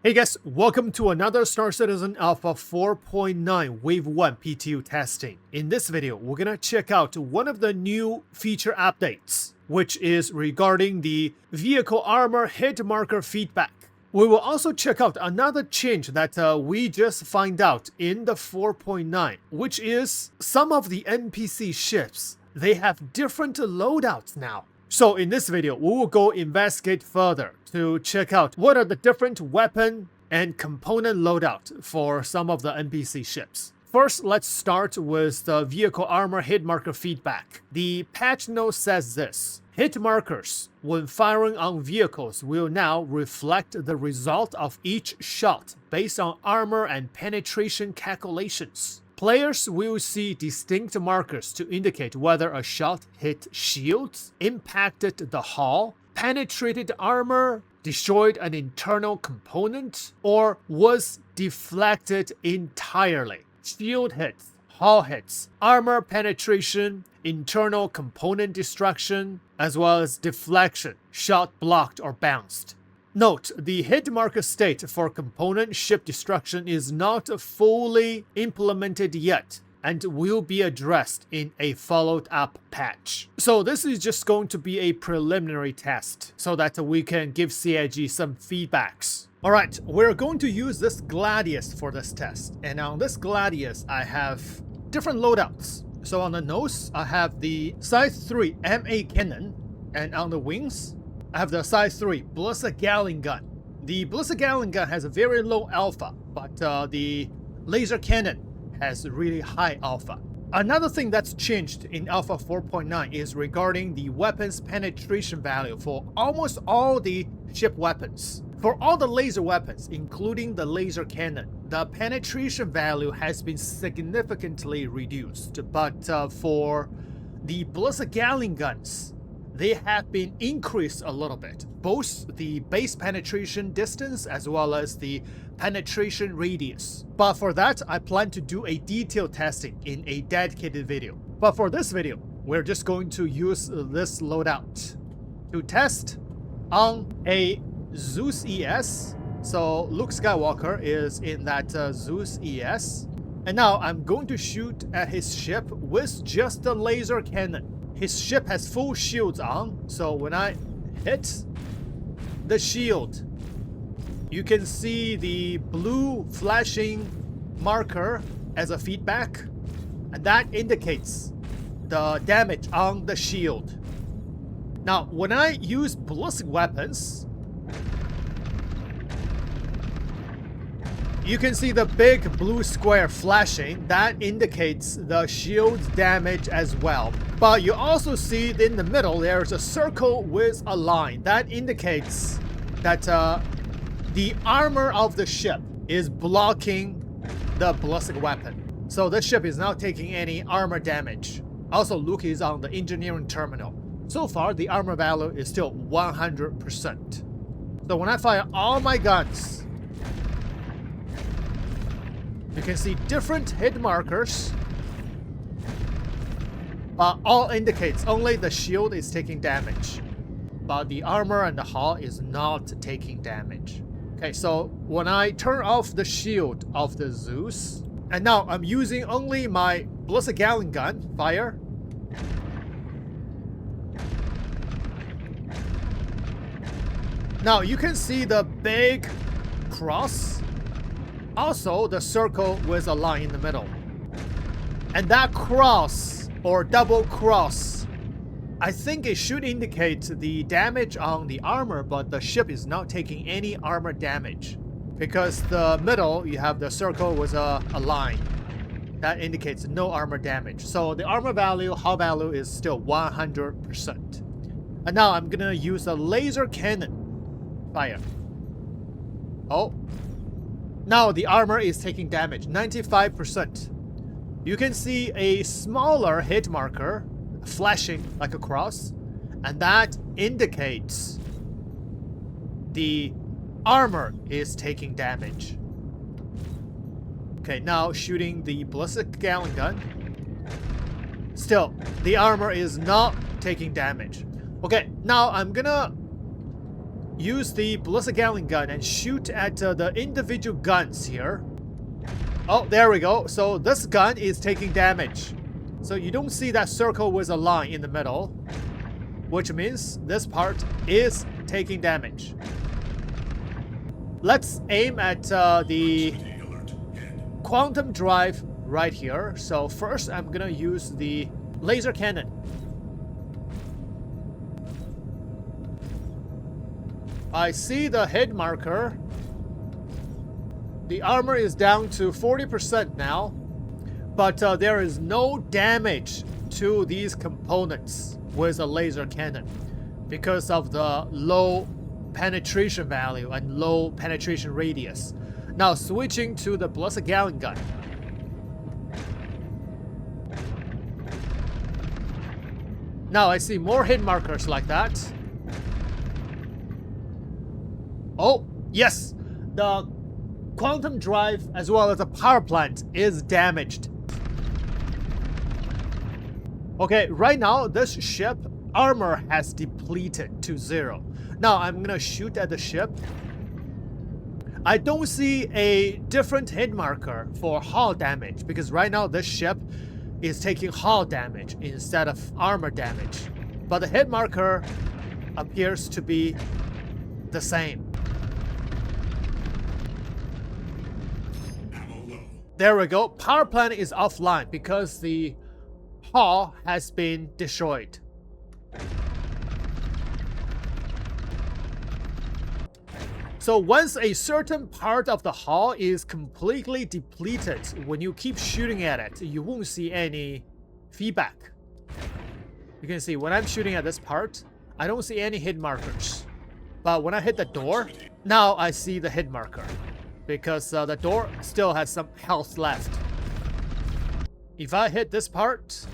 Hey guys, welcome to another Star Citizen Alpha 4.9 Wave 1 PTU testing. In this video, we're gonna check out one of the new feature updates, which is regarding the vehicle armor hit marker feedback. We will also check out another change that we just find out in the 4.9, which is some of the NPC ships, they have different loadouts now. So in this video, we will go investigate further to check out what are the different weapon and component loadout for some of the NPC ships. First, let's start with the vehicle armor hit marker feedback. The patch note says this: hit markers when firing on vehicles will now reflect the result of each shot based on armor and penetration calculations. Players will see distinct markers to indicate whether a shot hit shields, impacted the hull, penetrated armor, destroyed an internal component, or was deflected entirely. Shield hits, hull hits, armor penetration, internal component destruction, as well as deflection, shot blocked or bounced. Note, the hit marker state for component ship destruction is not fully implemented yet and will be addressed in a followed-up patch. So this is just going to be a preliminary test so that we can give CIG some feedbacks. Alright, we're going to use this Gladius for this test, and on this Gladius I have different loadouts. So on the nose, I have the size 3 MA cannon, and on the wings, I have the size 3 Ballistic Gatling gun. The Ballistic Gatling gun has a very low alpha, but the laser cannon has really high alpha. Another thing that's changed in Alpha 4.9 is regarding the weapons penetration value for almost all the ship weapons. For all the laser weapons, including the laser cannon, the penetration value has been significantly reduced, but for the Ballistic Gatling guns, they have been increased a little bit, both the base penetration distance as well as the penetration radius. But for that, I plan to do a detailed testing in a dedicated video. But for this video, we're just going to use this loadout to test on a Zeus ES. So Luke Skywalker is in that Zeus ES. And now I'm going to shoot at his ship with just the laser cannon. His ship has full shields on, so when I hit the shield, you can see the blue flashing marker as a feedback, and that indicates the damage on the shield. Now, when I use ballistic weapons, you can see the big blue square flashing. That indicates the shield's damage as well. But you also see in the middle there's a circle with a line. That indicates that the armor of the ship is blocking the ballistic weapon. So this ship is not taking any armor damage. Also, Luke is on the engineering terminal. So far, the armor value is still 100%. So when I fire all my guns, you can see different hit markers, but all indicates only the shield is taking damage, but the armor and the hull is not taking damage. Okay, so when I turn off the shield of the Zeus, and now I'm using only my Ballistic Gatling gun, fire. Now you can see the big cross, also the circle with a line in the middle. And that cross, or double cross, I think it should indicate the damage on the armor, but the ship is not taking any armor damage. Because the middle, you have the circle with a line. That indicates no armor damage. So the armor value, hull value is still 100%. And now I'm gonna use a laser cannon. Fire. Oh. Now the armor is taking damage, 95%. You can see a smaller hit marker flashing like a cross, and that indicates the armor is taking damage. Okay, now shooting the Ballistic Gatling gun. Still, the armor is not taking damage. Okay, now I'm gonna use the ballistic Gatling gun and shoot at the individual guns here. Oh, there we go. So this gun is taking damage. So you don't see that circle with a line in the middle, which means this part is taking damage. Let's aim at the quantum drive right here. So first I'm gonna use the laser cannon. I see the hit marker. The armor is down to 40% now, but there is no damage to these components with a laser cannon because of the low penetration value and low penetration radius. Now switching to the ballistic Gatling gun. Now I see more hit markers like that. Oh, yes! The quantum drive as well as the power plant is damaged. Okay, right now this ship armor has depleted to 0. Now I'm gonna shoot at the ship. I don't see a different hit marker for hull damage because right now this ship is taking hull damage instead of armor damage. But the hit marker appears to be the same. There we go. Power plant is offline because the hull has been destroyed. So once a certain part of the hull is completely depleted, when you keep shooting at it, you won't see any feedback. You can see when I'm shooting at this part, I don't see any hit markers. But when I hit the door, now I see the hit marker. Because the door still has some health left. If I hit this part,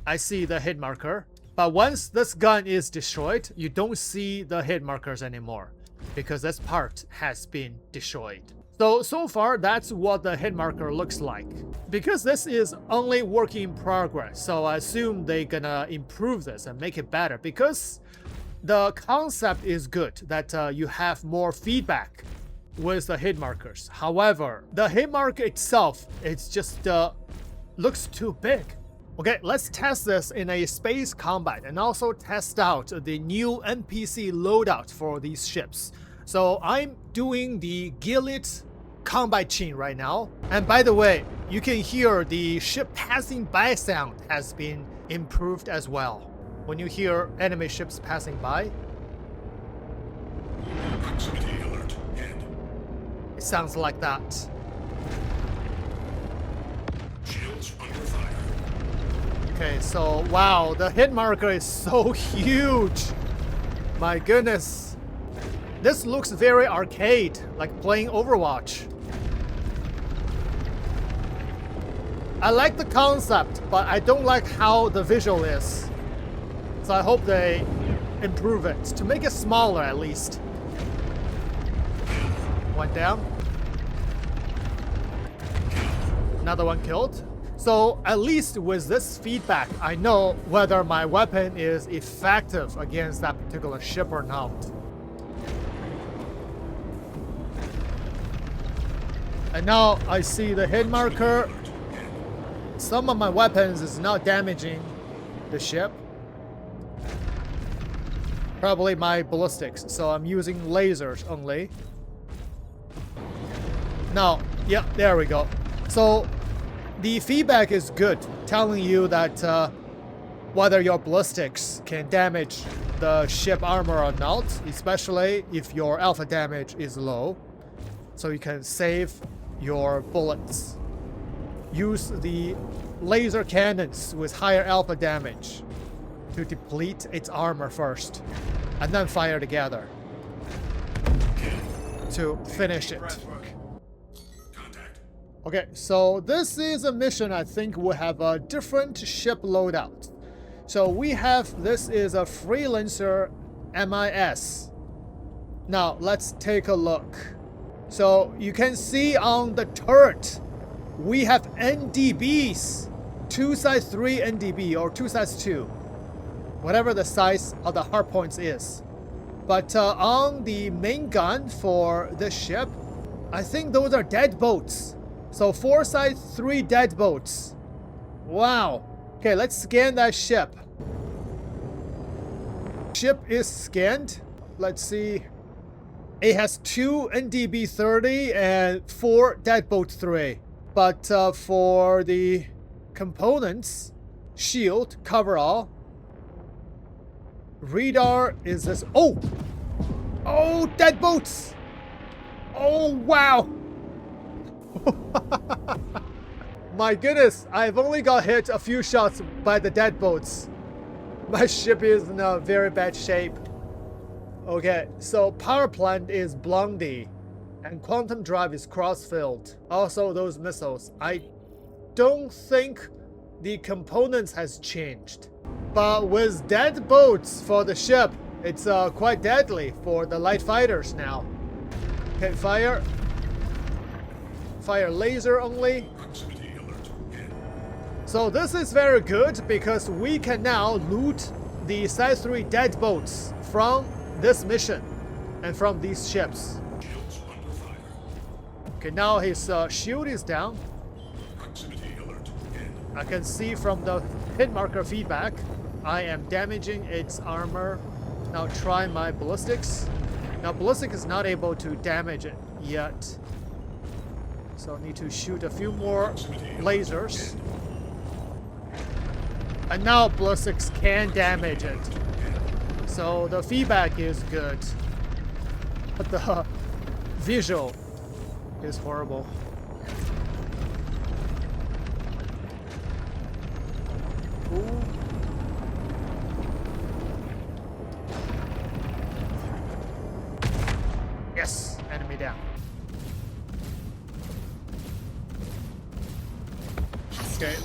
I see the hit marker. But once this gun is destroyed, you don't see the hit markers anymore. Because this part has been destroyed. So far, that's what the hit marker looks like. Because this is only work in progress, so I assume they're gonna improve this and make it better. Because the concept is good, that you have more feedback with the hit markers. However, the hit marker itself, it's just looks too big. Okay, let's test this in a space combat and also test out the new NPC loadout for these ships. So I'm doing the Gilead combat chain right now. And by the way, you can hear the ship passing by sound has been improved as well. When you hear enemy ships passing by, Proximity alert. Head. it sounds like that. Shields under fire. Okay, so wow, the hit marker is so huge. My goodness. This looks very arcade, like playing Overwatch. I like the concept, but I don't like how the visual is. So I hope they improve it, to make it smaller at least. One down. Another one killed. So at least with this feedback, I know whether my weapon is effective against that particular ship or not. And now I see the hit marker. Some of my weapons is not damaging the ship. Probably my ballistics, so I'm using lasers only. Now, yeah, there we go. So the feedback is good, telling you that whether your ballistics can damage the ship armor or not, especially if your alpha damage is low. So you can save your bullets. Use the laser cannons with higher alpha damage to deplete its armor first, and then fire together to finish it. Okay, so this is a mission I think will have a different ship loadout. So we have, this is a Freelancer MIS. Now let's take a look. So you can see on the turret, we have NDBs, 2 size 3 NDB or 2 size 2, whatever the size of the hard points is. But on the main gun for this ship, I think those are deadbolts. So 4 sides, 3 deadbolts. Wow. Okay, let's scan that ship. Ship is scanned. Let's see. It has 2 NDB-30 and 4 deadbolt 3. But for the components, shield, coverall, radar is this. Oh! Oh, deadbolts! Oh, wow! My goodness, I've only got hit a few shots by the deadbolts. My ship is in a very bad shape. Okay, so power plant is Blondie, and quantum drive is cross-filled. Also, those missiles. I don't think the components has changed. But with deadbolts for the ship, it's quite deadly for the light fighters now. Okay, fire. Fire laser only. Proximity alert. So this is very good because we can now loot the size 3 deadbolts from this mission and from these ships. Shields under fire. Okay, now his shield is down. Proximity alert. I can see from the hitmarker feedback, I am damaging its armor. Now try my ballistics. Now ballistic is not able to damage it yet. So I need to shoot a few more lasers. And now ballistics can damage it. So the feedback is good. But the visual is horrible. Ooh. Yes, enemy down. Okay.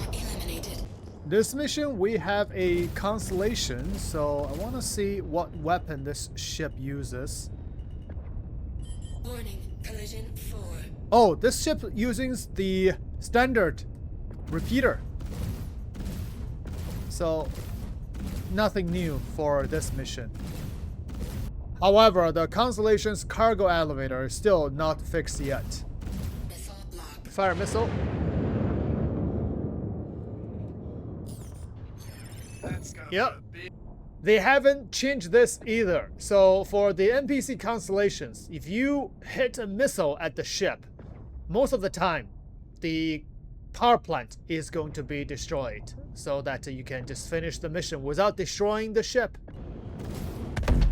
This mission we have a constellation, so I want to see what weapon this ship uses. Warning, collision 4. Oh, this ship using the standard repeater. So nothing new for this mission. However, the Constellation's cargo elevator is still not fixed yet. Missile lock. Fire missile. Yep. They haven't changed this either. So for the NPC constellations, if you hit a missile at the ship, most of the time, the power plant is going to be destroyed so that you can just finish the mission without destroying the ship.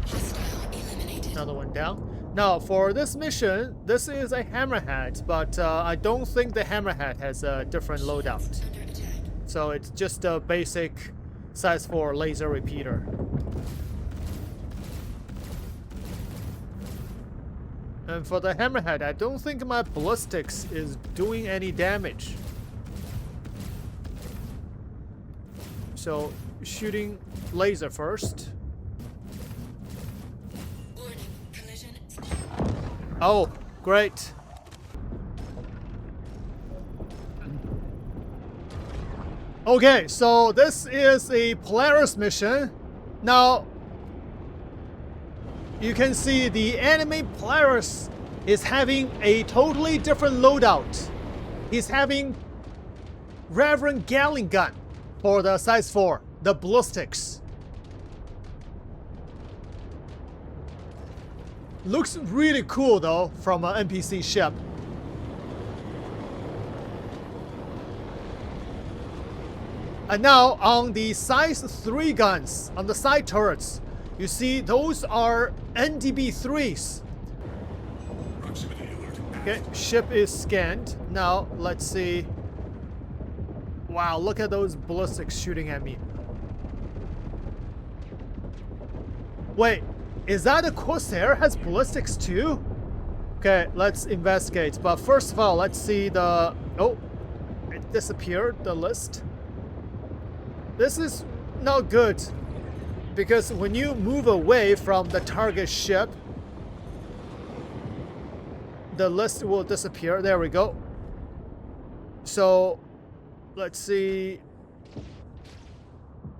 Hostile eliminated. Another one down. Now, for this mission, this is a hammerhead, but I don't think the hammerhead has a different loadout. Under attack. So it's just a basic size 4 laser repeater. And for the hammerhead, I don't think my ballistics is doing any damage. So, shooting laser first. Warning, collision. Oh, great. Okay, so this is a Polaris mission. Now, you can see the enemy Polaris is having a totally different loadout. He's having Reverend Gatling gun for the size 4, the ballistics. Looks really cool though from an NPC ship. And now on the size 3 guns, on the side turrets, you see those are NDB-3s. Proximity alert. Okay, ship is scanned. Now let's see. Wow, look at those ballistics shooting at me. Wait, is that a Corsair has ballistics too? Okay, let's investigate. But first of all, let's see the... Oh, it disappeared, the list. This is not good, because when you move away from the target ship, the list will disappear. There we go. So, let's see.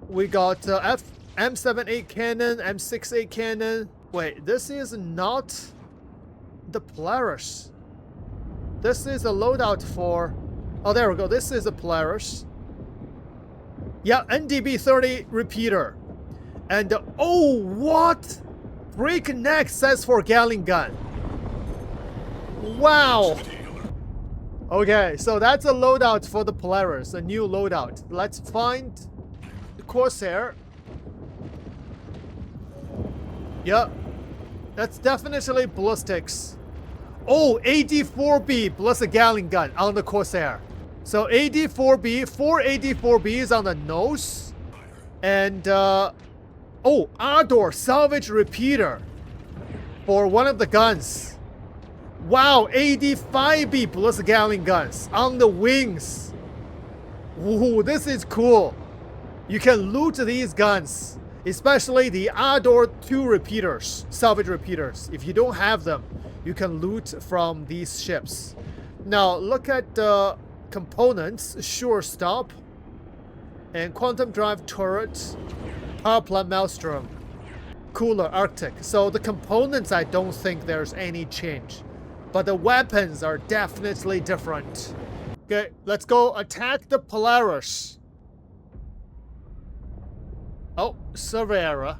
We got M78 cannon, M68 cannon, Wait, this is not the Polaris. This is a loadout for... Oh, there we go. This is a Polaris. Yeah, NDB-30 repeater. And, oh, what? Breakneck says for Gatling gun. Wow. Okay, so that's a loadout for the Polaris, a new loadout. Let's find the Corsair. Yep. That's definitely ballistics. Oh, AD4B plus a Gatling gun on the Corsair. So AD4B, 4 AD4Bs on the nose. And, oh, Ardor salvage repeater for one of the guns. Wow, AD5B plus a Gatling guns on the wings. Ooh, this is cool. You can loot these guns, especially the Ardor 2 repeaters, salvage repeaters. If you don't have them, you can loot from these ships. Now, look at the components. Sure stop. And quantum drive turret. Power plant maelstrom. Cooler Arctic. So the components, I don't think there's any change. But the weapons are definitely different. Okay, let's go attack the Polaris. Oh, survey error.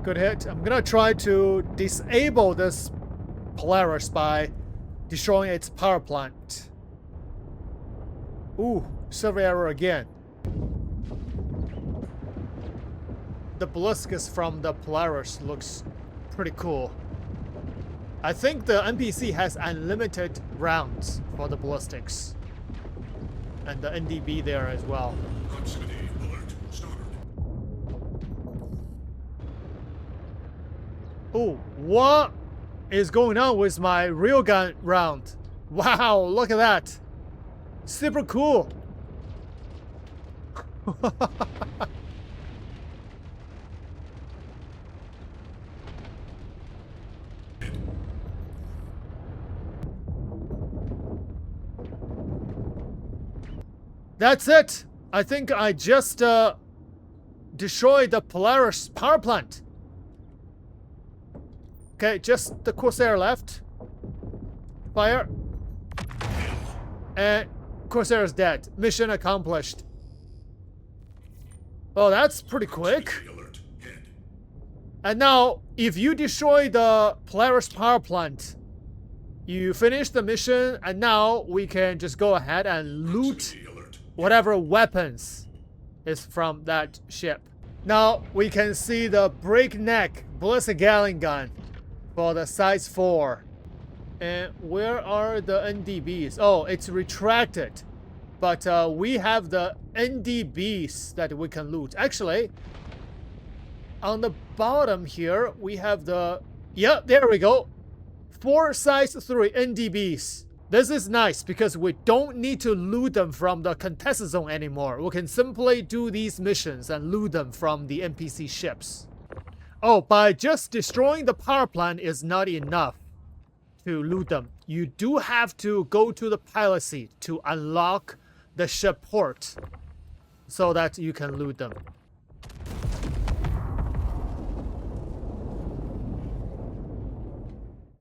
Good hit. I'm gonna try to disable this Polaris by destroying its power plant. Ooh, survey error again. The ballistics from the Polaris looks pretty cool. I think the NPC has unlimited rounds for the ballistics. And the NDB there as well. Proximity alert started. Oh, what is going on with my railgun round? Wow, look at that. Super cool. That's it. I think I just destroyed the Polaris power plant. Okay, just the Corsair left. Fire. And Corsair is dead. Mission accomplished. Oh, that's pretty quick. Alert. Head. And now, if you destroy the Polaris power plant, you finish the mission, and now we can just go ahead and loot Proximity alert. whatever weapons is from that ship. Now we can see the breakneck ballistic Gatling gun for the size 4. And where are the NDBs? Oh, it's retracted. But we have the NDBs that we can loot. Actually, on the bottom here, we have the... Yeah, there we go. 4 size 3 NDBs. This is nice because we don't need to loot them from the contested zone anymore. We can simply do these missions and loot them from the NPC ships. Oh, by just destroying the power plant is not enough to loot them. You do have to go to the pilot seat to unlock the ship port so that you can loot them.